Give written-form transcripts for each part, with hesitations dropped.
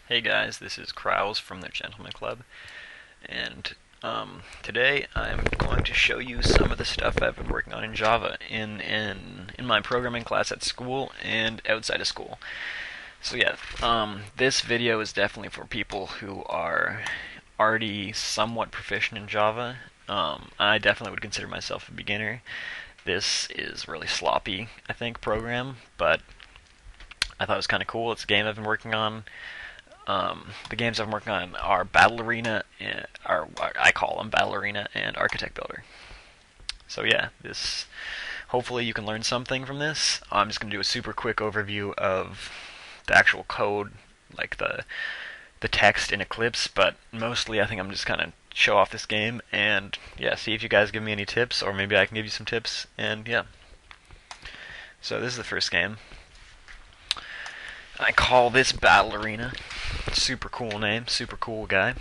Hey guys, this is Krause from the Gentleman Club, and today I'm going to show you some of the stuff I've been working on in Java in my programming class at school and outside of school. So yeah, this video is definitely for people who are already somewhat proficient in Java. I definitely would consider myself a beginner. This is really sloppy, I think, program, but I thought it was kind of cool. It's a game I've been working on. The games I'm working on are BattleArena, I call them BattleArena and Architect Builder. So yeah, this hopefully you can learn something from this. I'm just going to do a super quick overview of the actual code, like the text in Eclipse, but mostly I think I'm just kind of show off this game and yeah, see if you guys give me any tips, or maybe I can give you some tips, and yeah. So this is the first game. I call this BattleArena. Super cool name, super cool guy.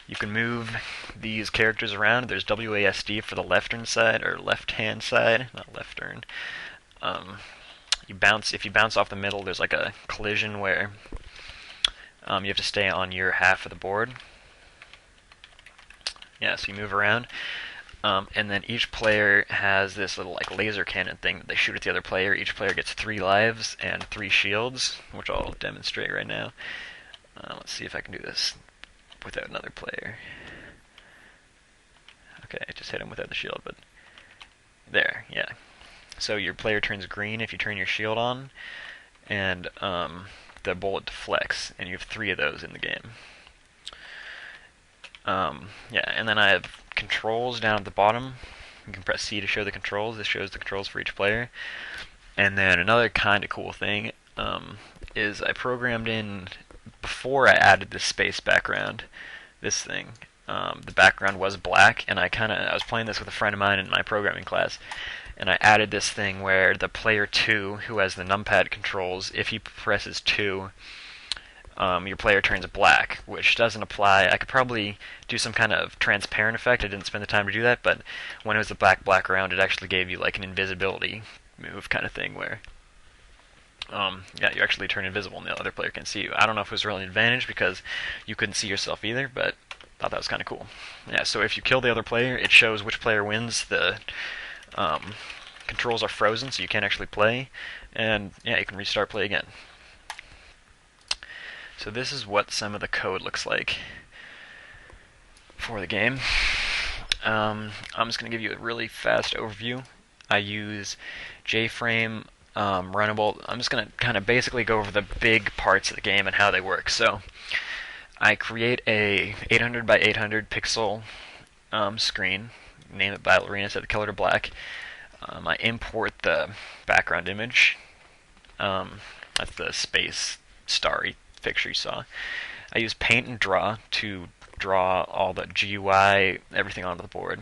You can move these characters around. There's WASD for the left-turn side, or left-hand side, not left-turn. If you bounce off the middle, there's like a collision where you have to stay on your half of the board. Yeah, so you move around. And then each player has this little like laser cannon thing that they shoot at the other player. Each player gets 3 lives and 3 shields, which I'll demonstrate right now. Let's see if I can do this without another player. Okay, I just hit him without the shield, but there, yeah. So your player turns green if you turn your shield on, and the bullet deflects, and you have 3 of those in the game. Yeah, and then I have controls down at the bottom. You can press C to show the controls. This shows the controls for each player. And then another kind of cool thing is I programmed in, before I added this space background, this thing. The background was black, and I was playing this with a friend of mine in my programming class, and I added this thing where the player 2, who has the numpad controls, if he presses 2, your player turns black, which doesn't apply. I could probably do some kind of transparent effect. I didn't spend the time to do that, but when it was the black background, it actually gave you like an invisibility move kind of thing where, yeah, you actually turn invisible and the other player can see you. I don't know if it was really an advantage because you couldn't see yourself either, but I thought that was kind of cool. Yeah, so if you kill the other player, it shows which player wins. The controls are frozen, so you can't actually play, and yeah, you can restart play again. So this is what some of the code looks like for the game. I'm just going to give you a really fast overview. I use JFrame, Runnable. I'm just going to kind of basically go over the big parts of the game and how they work. So I create a 800 by 800 pixel screen, name it BattleArena, set the color to black. I import the background image. That's the space starry picture you saw. I use Paint and Draw to draw all the GUI, everything onto the board.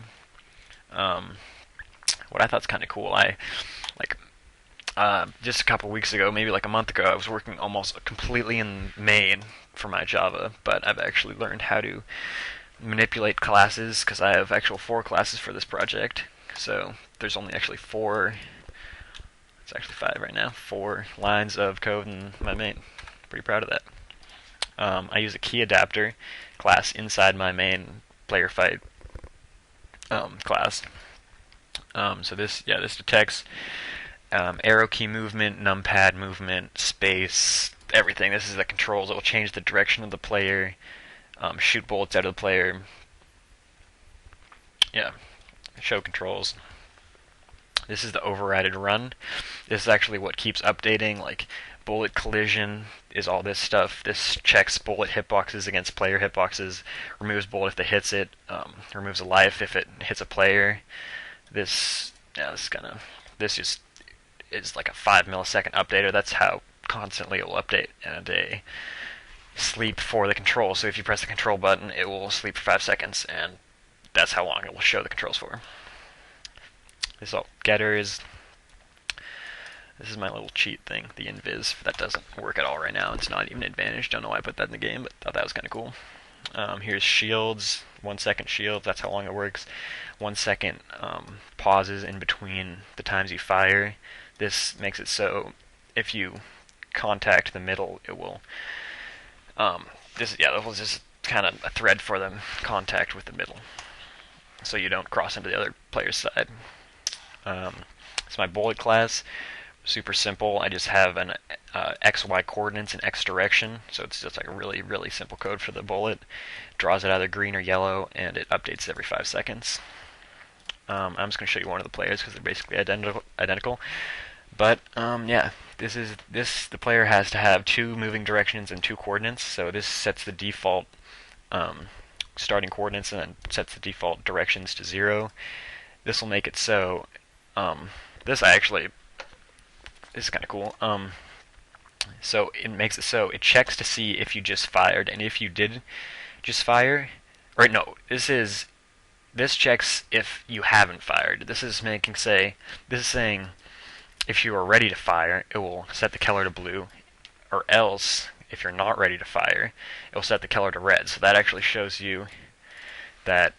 What I thought is kind of cool, just a couple weeks ago, maybe like a month ago, I was working almost completely in main for my Java, but I've actually learned how to manipulate classes because I have actual 4 classes for this project. So there's only actually 4. It's actually 5 right now. 4 lines of code in my main. Pretty proud of that. I use a key adapter class inside my main player fight class. So this detects arrow key movement, numpad movement, space, everything. This is the controls. It will change the direction of the player, shoot bullets out of the player. Yeah, show controls. This is the overrided run. This is actually what keeps updating, like bullet collision is all this stuff. This checks bullet hitboxes against player hitboxes, removes bullet if it hits it, removes a life if it hits a player. This just is like a 5 millisecond updater. That's how constantly it will update, and a sleep for the control. So if you press the control button, it will sleep for 5 seconds, and that's how long it will show the controls for. This getter is. This is my little cheat thing, the invis. That doesn't work at all right now. It's not even an advantage. Don't know why I put that in the game, but thought that was kind of cool. Here's shields, 1 second shields. That's how long it works. 1 second pauses in between the times you fire. This makes it so if you contact the middle, it will that was just kind of a thread for them contact with the middle, so you don't cross into the other player's side. It's my bullet class. Super simple. I just have an X, Y coordinates in X direction, so it's just like a really, really simple code for the bullet. Draws it either green or yellow, and it updates every 5 seconds. I'm just going to show you one of the players because they're basically identical. But yeah, the player has to have 2 moving directions and 2 coordinates. So this sets the default starting coordinates and then sets the default directions to 0. This will make it so this is kind of cool. So it makes it so it checks to see if you just fired, and if you did just fire, or no, this checks if you haven't fired. This is saying if you are ready to fire, it will set the color to blue, or else if you're not ready to fire, it will set the color to red. So that actually shows you that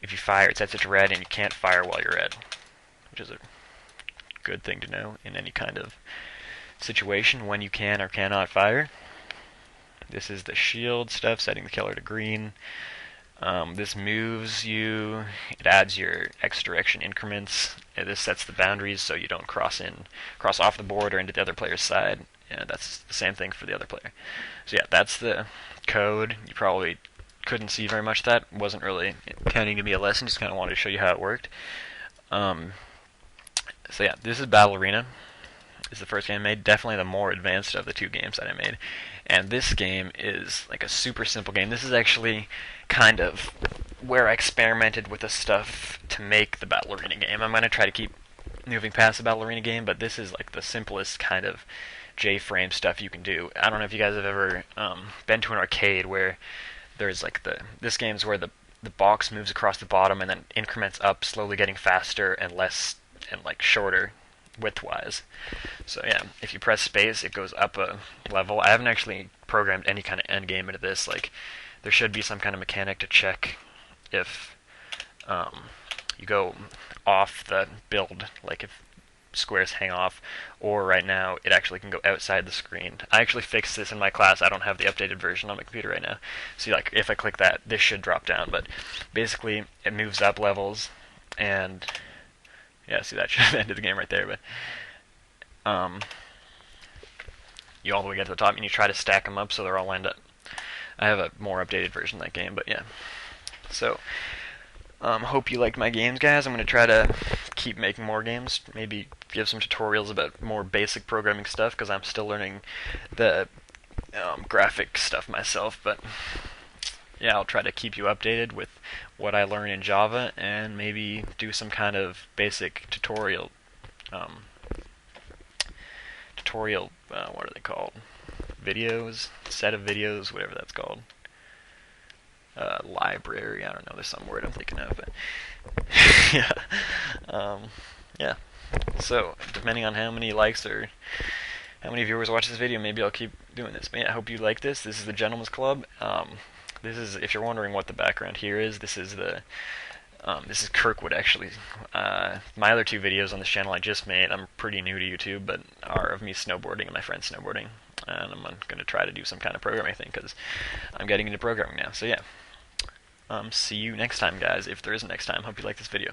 if you fire, it sets it to red, and you can't fire while you're red, which is a good thing to know in any kind of situation when you can or cannot fire. This is the shield stuff, setting the color to green. This moves you. It adds your X direction increments. This sets the boundaries so you don't cross off the board or into the other player's side. And that's the same thing for the other player. So yeah, that's the code. You probably couldn't see very much of that. It wasn't really intending to be a lesson, just kind of wanted to show you how it worked. So yeah, this is BattleArena. This is the first game I made, definitely the more advanced of the 2 games that I made. And this game is like a super simple game. This is actually kind of where I experimented with the stuff to make the BattleArena game. I'm going to try to keep moving past the BattleArena game, but this is like the simplest kind of J-frame stuff you can do. I don't know if you guys have ever been to an arcade where there's like this game's where the box moves across the bottom and then increments up, slowly getting faster and less and like shorter width-wise. So yeah, if you press space, it goes up a level. I haven't actually programmed any kind of end game into this. Like, there should be some kind of mechanic to check if you go off the build, like if squares hang off, or right now it actually can go outside the screen. I actually fixed this in my class. I don't have the updated version on my computer right now. See, like if I click that, this should drop down, but basically it moves up levels, and yeah, see, that should have ended the game right there, but you all the way get to the top and you try to stack them up so they're all lined up. I have a more updated version of that game, but yeah. So hope you liked my games, guys. I'm going to try to keep making more games, maybe give some tutorials about more basic programming stuff, because I'm still learning the graphic stuff myself, but yeah, I'll try to keep you updated with what I learn in Java, and maybe do some kind of basic tutorial, what are they called? Videos? Set of videos, whatever that's called. Library, I don't know, there's some word I'm thinking of, but yeah. Yeah. So, depending on how many likes or how many viewers watch this video, maybe I'll keep doing this. But yeah, I hope you like this. This is the Gentleman's Club. This is, if you're wondering what the background here is, this is Kirkwood, actually. My other 2 videos on this channel I just made, I'm pretty new to YouTube, but are of me snowboarding and my friends snowboarding. And I'm going to try to do some kind of programming thing, because I'm getting into programming now. So yeah. See you next time, guys, if there is a next time. Hope you like this video.